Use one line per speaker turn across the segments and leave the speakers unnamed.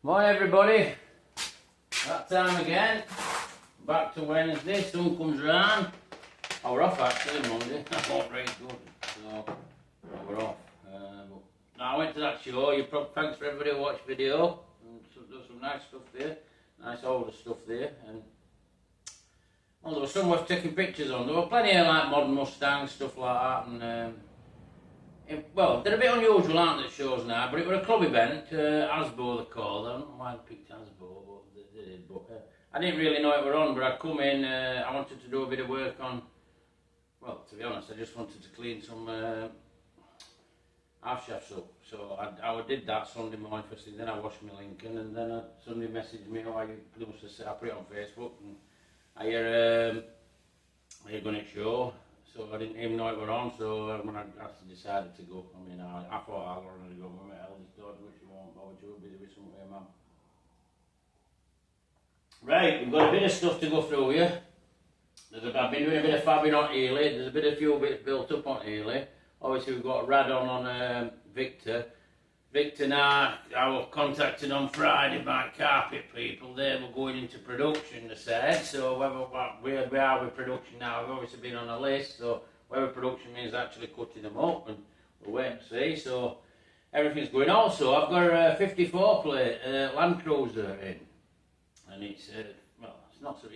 Morning everybody, that time again, back to Wednesday, sun comes round. Oh, we're off actually Monday, that wasn't very good, so we're off. But now I went to that show, thanks for everybody who watched the video, and there's some nice stuff there, nice older stuff there, and well, there was some worth taking pictures on. There were plenty of like modern Mustangs, stuff like that, and well, they're a bit unusual, aren't they, shows now, but it was a club event, Asbo they called. I don't know why they picked Asbo, but they did. But I didn't really know it were on, but I come in, I wanted to do a bit of work on, well, to be honest, I just wanted to clean some half shafts up. So I did that Sunday morning first thing, then I washed my Lincoln, and then somebody messaged me, oh, you must have said, I put it on Facebook, and I hear you're going to show. So I didn't even know it were on, so when I decided to go, I mean, I thought I wanted to go with my eldest daughter, which she won't bother, she will be with something, mum. Right, we've got a bit of stuff to go through here. I've been doing a bit of fabbing on Ely, there's a few bits built up on Ely. Obviously we've got Radon on Victor. Victor now, I was contacted on Friday by carpet people. They were going into production, they said. So where we are with production now, we've obviously been on a list. So whether production means actually cutting them up, and we'll wait and see. So everything's going. Also, I've got a 54 plate Land Cruiser in, and it's well, it's not so.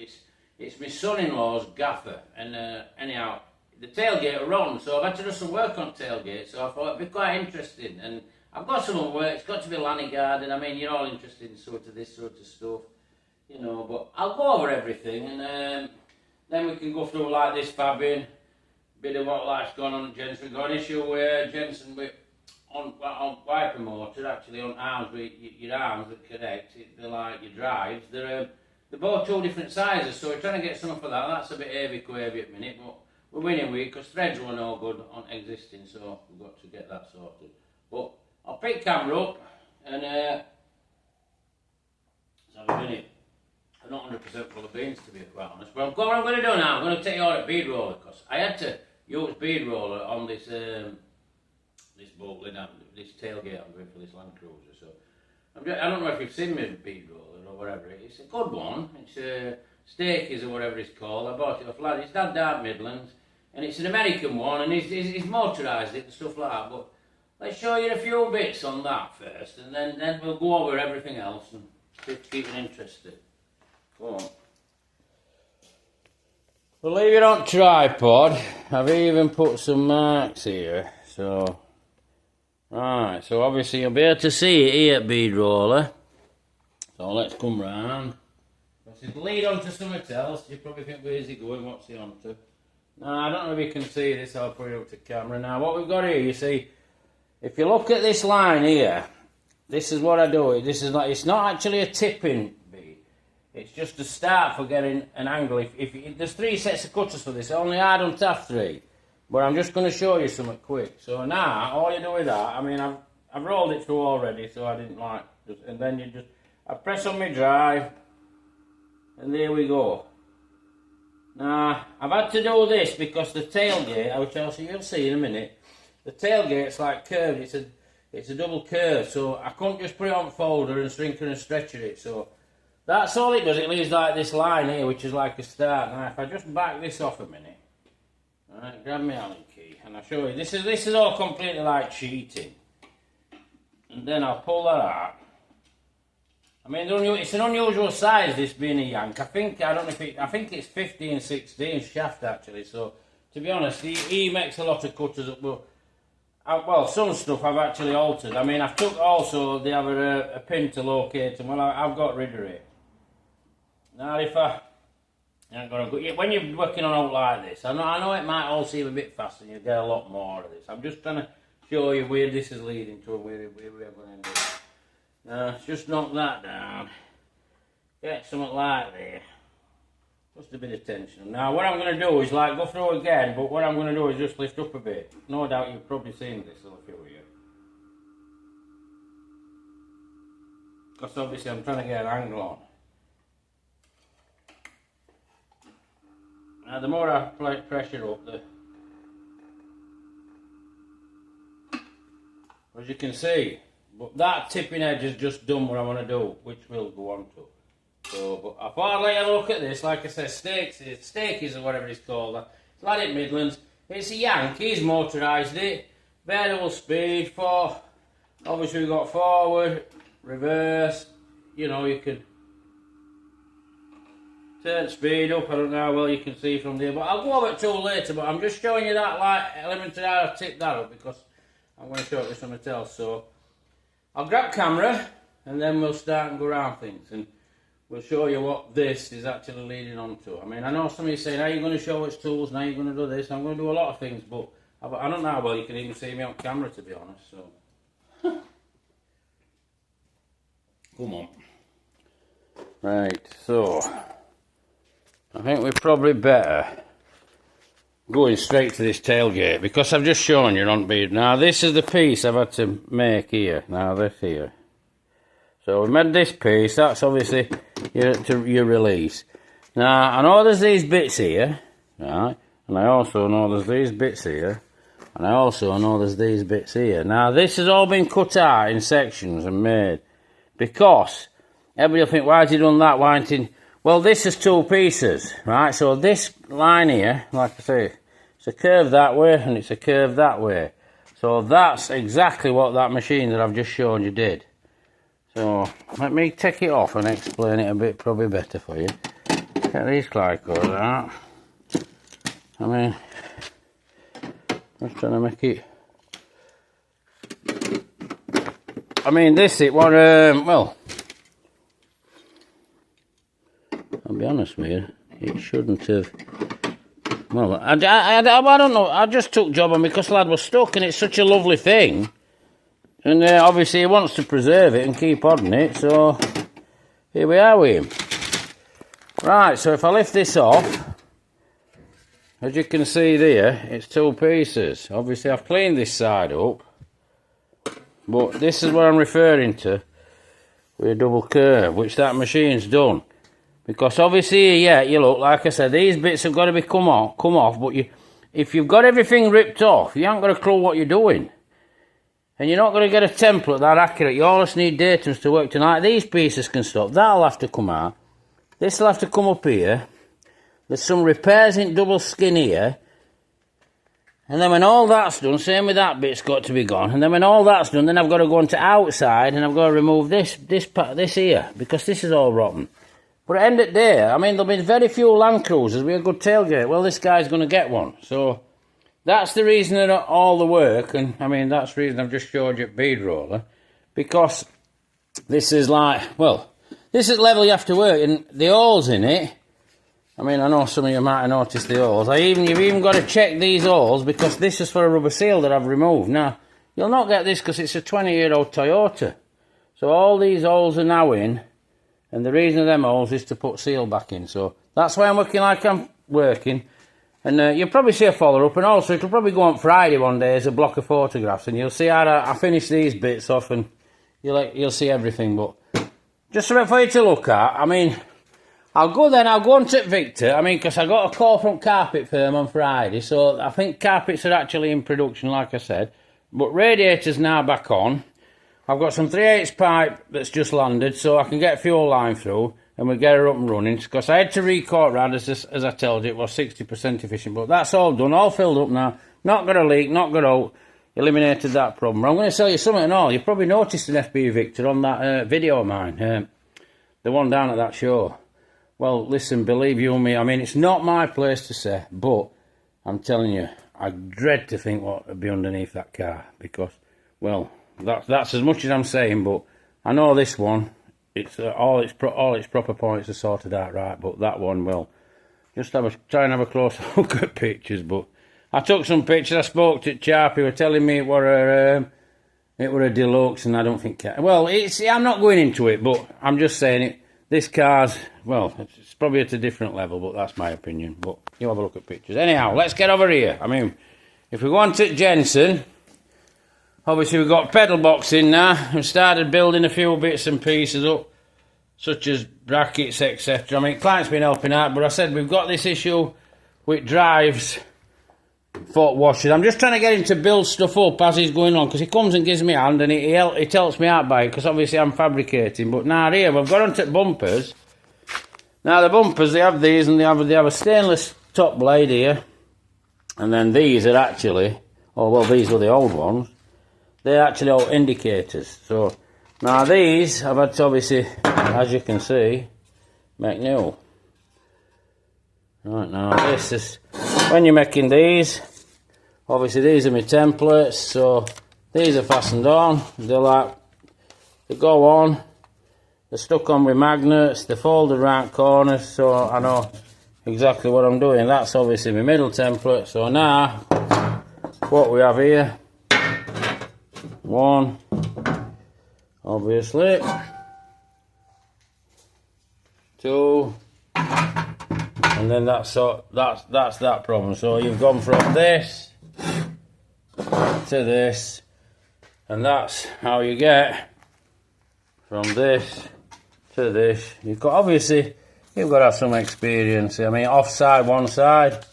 It's my son-in-law's gaffer, and anyhow, the tailgate are on. So I've had to do some work on tailgate. So I thought it'd be quite interesting. And I've got some work, it's got to be Lanny Garden. I mean, you're all interested in sort of this sort of stuff, you know, but I'll go over everything, and then we can go through like this fabbing, bit of what life's gone on at Jensen. We've got an issue where Jensen on wiper motor, actually on arms, with your arms that connect, they're like your drives, they're both two different sizes, so we're trying to get something for that. That's a bit heavy at the minute, but we're winning with it because threads were no good on existing, so we've got to get that sorted. But I'll pick camera up and let's have a minute. I'm not 100% full of beans, to be quite honest. But what I'm going to do now, I'm going to take you on a bead roller, because I had to use bead roller on this this boat lid, this tailgate I'm doing for this Land Cruiser. So I don't know if you've seen my bead roller or whatever. It's a good one. It's Stakey's or whatever it's called. I bought it off lad. It's down Dark Midlands, and it's an American one, and he's motorised it and stuff like that. But let's show you a few bits on that first, and then we'll go over everything else and keep it interested. Go on. We'll leave it on tripod. I've even put some marks here. So, right, so obviously you'll be able to see it here at Bead Roller. So let's come round. If you lead on to something else, you probably think, where's he going, what's he on to? No, I don't know if you can see this, I'll put it up to camera. Now, what we've got here, you see, if you look at this line here, this is what I do. This is like, it's not actually a tipping bead. It's just a start for getting an angle. If there's 3 sets of cutters for this, only I don't have 3. But I'm just going to show you something quick. So now, all you do with that, I mean, I've rolled it through already, so I didn't like, and then I press on my drive, and there we go. Now, I've had to do this because the tailgate, which you'll see in a minute, the tailgate's like curved, it's a double curve, so I couldn't just put it on folder and shrink and stretcher it, so that's all it does. It leaves like this line here, which is like a start. Now if I just back this off a minute, alright, grab my Allen key, and I'll show you, this is all completely like cheating, and then I'll pull that out. I mean, it's an unusual size, this being a yank. I think it's 15/16 shaft actually, so to be honest, he makes a lot of cutters up, but well, some stuff I've actually altered. I mean, I've took also, they have a pin to locate them. Well, I've got rid of it. Now, if I ain't gonna go, when you're working on out like this, I know it might all seem a bit fast and you get a lot more of this. I'm just trying to show you where this is leading to and where we're going to end up. Now, just knock that down. Get something like there. Just a bit of tension. Now what I'm going to do is like go through again, but what I'm going to do is just lift up a bit. No doubt you've probably seen this a few of you. Because obviously I'm trying to get an angle on. Now the more I apply pressure up, as you can see, But that tipping edge has just done what I want to do, which we'll go on to. So, but I thought I'd let you have a look at this. Like I said, Stakes or whatever it's called. It's Laddit Midlands. It's a Yankees, motorised it. Variable speed for, obviously we've got forward, reverse, you know, you can turn speed up. I don't know how well you can see from there, but I'll go over it tool later, but I'm just showing you that light element to how I tip that up because I'm going to show it with something else. So I'll grab camera and then we'll start and go around things and we'll show you what this is actually leading on to. I mean, I know some of you saying, are you going to show us tools, now you're going to do this, I'm going to do a lot of things, but I don't know how well you can even see me on camera, to be honest, so. Come on. Right, so, I think we're probably better going straight to this tailgate, because I've just shown you on Bead. Now, this is the piece I've had to make here, now this here. So we made this piece, that's obviously your release. Now, I know there's these bits here, right, and I also know there's these bits here, and I also know there's these bits here. Now, this has all been cut out in sections and made, because everybody will think, why has he done that? Why ain't he? Well, this is two pieces, right? So this line here, like I say, it's a curve that way, and it's a curve that way. So that's exactly what that machine that I've just shown you did. So, let me take it off and explain it a bit, probably better for you. Get these glycos out. I mean, I'm just trying to make it. I mean, this, it was, well, I'll be honest with you, it shouldn't have. Well, I don't know, I just took job on because lad was stuck, and it's such a lovely thing. And obviously he wants to preserve it and keep on it, so here we are with him. Right, so if I lift this off, as you can see there, it's two pieces. Obviously I've cleaned this side up, but this is what I'm referring to with a double curve, which that machine's done. Because obviously, yeah, you look, like I said, these bits have got to be come off, but if you've got everything ripped off, you haven't got a clue what you're doing. And you're not going to get a template that accurate. You always need datums to work tonight. These pieces can stop. That'll have to come out. This will have to come up here. There's some repairs in double skin here. And then when all that's done, same with that bit's got to be gone. And then when all that's done, then I've got to go into outside and I've got to remove this here, because this is all rotten. But at the end of the day, I mean, there'll be very few Land Cruisers with a good tailgate. Well, this guy's going to get one. So that's the reason of all the work, and I mean, that's the reason I've just showed you at beadroller, because this is like, well, this is level you have to work, and the holes in it, I mean, I know some of you might have noticed the holes. You've even got to check these holes, because this is for a rubber seal that I've removed. Now, you'll not get this because it's a 20-year-old Toyota. So all these holes are now in, and the reason of them holes is to put seal back in. So that's why I'm working like I'm working. And you'll probably see a follow-up, and also it'll probably go on Friday one day as a block of photographs, and you'll see how I finish these bits off, and you'll see everything. But just something for you to look at. I mean, I'll go on to Victor, I mean, because I got a call from Carpet Firm on Friday, so I think carpets are actually in production, like I said. But radiator's now back on. I've got some 3/8 pipe that's just landed, so I can get fuel line through, and we'll get her up and running, because I had to re-coat round, as I told you, it was 60% efficient, but that's all done, all filled up now, not got a leak, not got out, eliminated that problem. I'm going to tell you something and all, you probably noticed an FB Victor on that video of mine, the one down at that show. Well, listen, believe you me, I mean, it's not my place to say, but I'm telling you, I dread to think what would be underneath that car, because, well, that's as much as I'm saying, but I know this one, it's all its proper points are sorted out right, but that one, well, just try and have a closer look at pictures. But I took some pictures. I spoke to Charp, who were telling me it were a deluxe, and I don't think. Well, I'm not going into it, but I'm just saying it. This car's, well, it's probably at a different level, but that's my opinion. But you have a look at pictures. Anyhow, let's get over here. I mean, if we go on to Jensen, obviously we've got pedal box in now. We've started building a few bits and pieces up, such as brackets, etc. I mean, client's been helping out, but I said we've got this issue with drives foot washers. I'm just trying to get him to build stuff up as he's going on, because he comes and gives me a hand and he helps me out by it, because obviously I'm fabricating. But now here we've got onto bumpers. Now the bumpers, they have these, and they have a stainless top blade here, and then these are actually, oh well, these were the old ones. They're actually all indicators. So now these I've had to obviously, as you can see, make new. Right, now this is, when you're making these, obviously these are my templates, so these are fastened on, they go on, they're stuck on with magnets, they're folded round corners, so I know exactly what I'm doing. That's obviously my middle template. So now, what we have here, one, obviously, two, and then that's that problem. So you've gone from this to this, and that's how you get from this to this. You've got, obviously, you've got to have some experience. I mean, offside one side,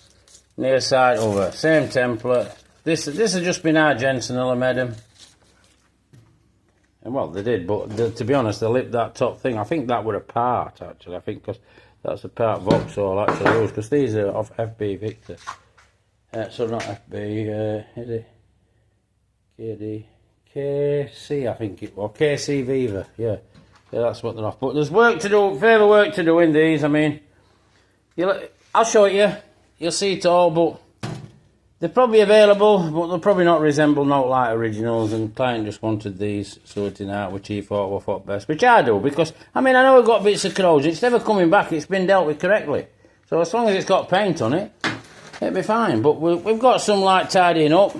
near side over. Same template. This has just been our Jensen who made them. And well, they did, but to be honest, they lipped that top thing. I think that were a part, actually. I think because that's a part Vauxhall actually, because these are off FB Victor. So not FB, is it? KD. KC, I think it was. KC Viva, yeah. Yeah, that's what they're off. But there's work to do, further work to do in these. I mean, I'll show it you. You'll see it all, but they're probably available, but they'll probably not resemble not like originals. And the client just wanted these sorting out, which he thought were thought best, which I do, because I mean, I know we've got bits of corrosion. It's never coming back. It's been dealt with correctly. So as long as it's got paint on it, it'll be fine. But we've got some like tidying up.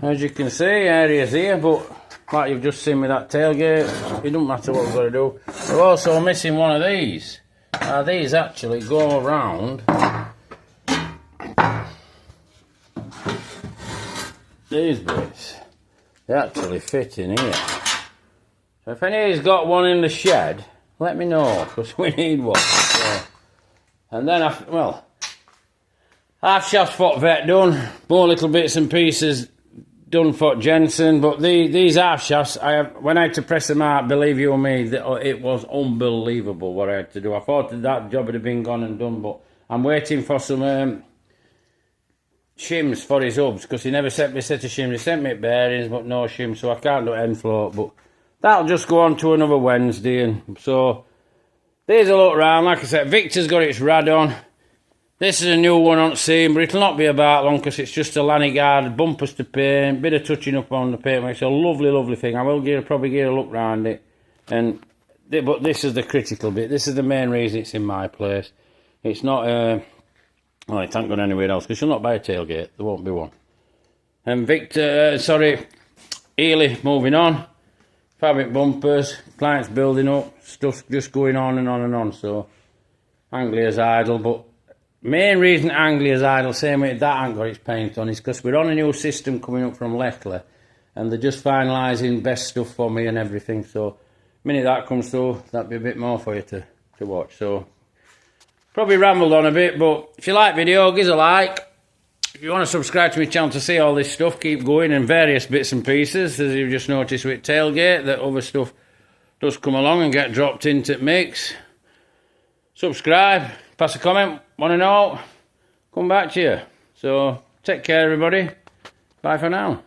As you can see, areas here, but like you've just seen with that tailgate, it doesn't matter what we've got to do. We're also missing one of these. These actually go around. These bits, they actually fit in here. So if anybody's got one in the shed, let me know, because we need one. So, and then, half shaft foot vet done, more little bits and pieces done for Jensen, but these half shafts, when I had to press them out, believe you me, it was unbelievable what I had to do. I thought that job would have been gone and done, but I'm waiting for some shims for his hubs, because he never sent me a set of shims. He sent me bearings, but no shims, so I can't do end float. But that'll just go on to another Wednesday. And so there's a look round. Like I said, Victor's got its rad on. This is a new one on scene, but it'll not be about long, because it's just a Lanyard, bumpers to paint, bit of touching up on the paint. It's a lovely, lovely thing. I will probably get a look round it. But this is the critical bit. This is the main reason it's in my place. It's not, well, it ain't gone anywhere else, because you'll not buy a tailgate. There won't be one. And Ely moving on. Fabric bumpers, clients building up, stuff just going on and on and on. So, Anglia's idle, but main reason Anglia's idle, same way that ain't got its paint on, is because we're on a new system coming up from Leclerc, and they're just finalising best stuff for me and everything. So, the minute that comes through, that'll be a bit more for you to watch. So, probably rambled on a bit, but if you like the video, give us a like. If you want to subscribe to my channel to see all this stuff, keep going, and various bits and pieces, as you've just noticed with Tailgate, that other stuff does come along and get dropped into the mix. Subscribe, pass a comment, want to know, come back to you. So, take care everybody, bye for now.